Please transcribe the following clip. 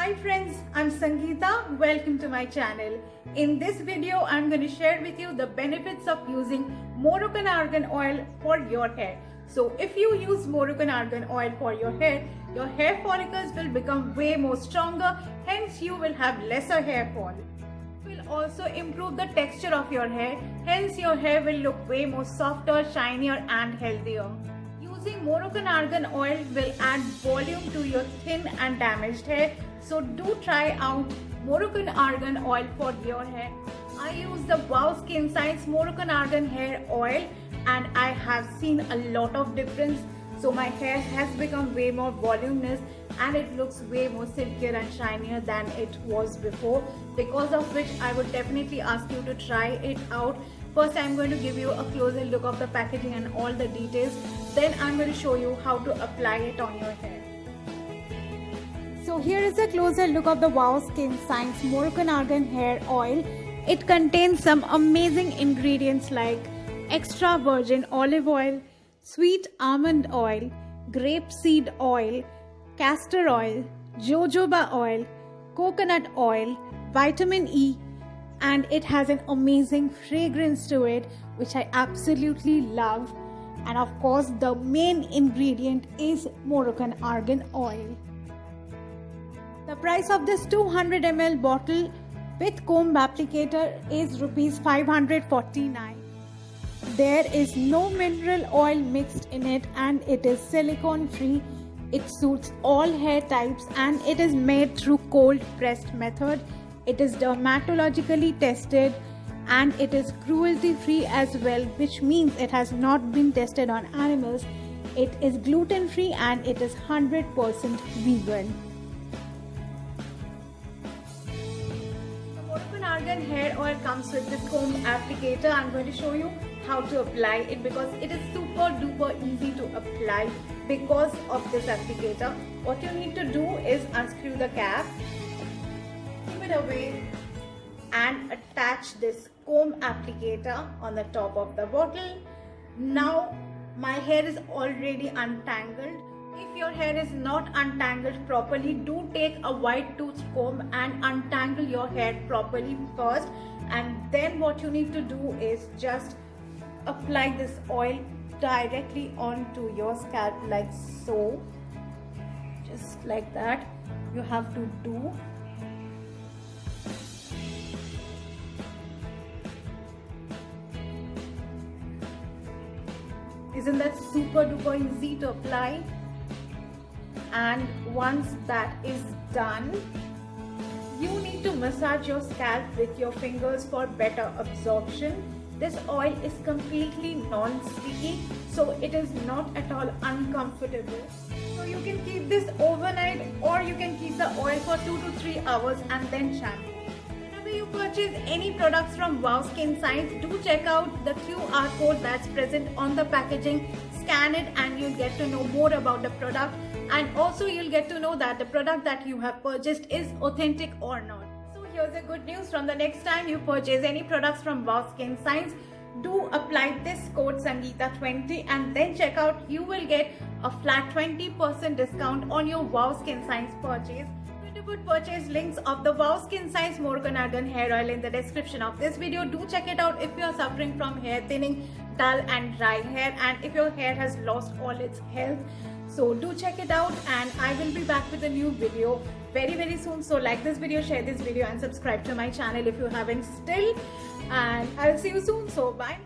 Hi friends, I'm Sangeeta. Welcome to my channel. In this video, I'm going to share with you the benefits of using Moroccan argan oil for your hair. So if you use Moroccan argan oil for your hair follicles will become way more stronger, hence you will have lesser hair fall. It will also improve the texture of your hair, hence your hair will look way more softer, shinier and healthier. Using Moroccan argan oil will add volume to your thin and damaged hair. So do try out Moroccan argan oil for your hair. I use the Wow Skin Science Moroccan argan hair oil and I have seen a lot of difference. So my hair has become way more voluminous and it looks way more silkier and shinier than it was before, because of which I would definitely ask you to try it out. First, I'm going to give you a closer look of the packaging and all the details. Then I'm going to show you how to apply it on your hair. So here is a closer look of the Wow Skin Science Moroccan Argan Hair Oil. It contains some amazing ingredients like extra virgin olive oil, sweet almond oil, grapeseed oil, castor oil, jojoba oil, coconut oil, vitamin E, and it has an amazing fragrance to it, which I absolutely love. And of course, the main ingredient is Moroccan argan oil. The price of this 200 ml bottle with comb applicator is Rs 549. There is no mineral oil mixed in it and it is silicone free. It suits all hair types and it is made through cold pressed method. It is dermatologically tested and it is cruelty free as well, which means it has not been tested on animals. It is gluten free and it is 100% vegan. Moroccan argan hair oil comes with this comb applicator. I'm going to show you how to apply it because it is super duper easy to apply because of this applicator. What you need to do is unscrew the cap, keep it away and attach this comb applicator on the top of the bottle. Now my hair is already untangled. If your hair is not untangled properly, do take a white tooth comb and untangle your hair properly first, and then what you need to do is just apply this oil directly onto your scalp like so, just like that you have to do. Isn't that super duper easy to apply? And once that is done, you need to massage your scalp with your fingers for better absorption. This oil is completely non-sticky, so it is not at all uncomfortable. So you can keep this overnight or you can keep the oil for 2 to 3 hours and then shampoo. Whenever you purchase any products from Wow Skin Science, do check out the QR code that's present on the packaging. Scan it and you'll get to know more about the product, and also you'll get to know that the product that you have purchased is authentic or not. So here's the good news: from the next time you purchase any products from Wow Skin Science, do apply this code Sangeeta20 and then check out. You will get a flat 20% discount on your Wow Skin Science purchase. To put purchase links of the Wow Skin Science Moroccan argan hair oil in the description of this video. Do check it out if you are suffering from hair thinning, dull and dry hair, and if your hair has lost all its health. So do check it out, and I will be back with a new video very soon. So like this video, share this video and subscribe to my channel if you haven't still, and I'll see you soon. So bye.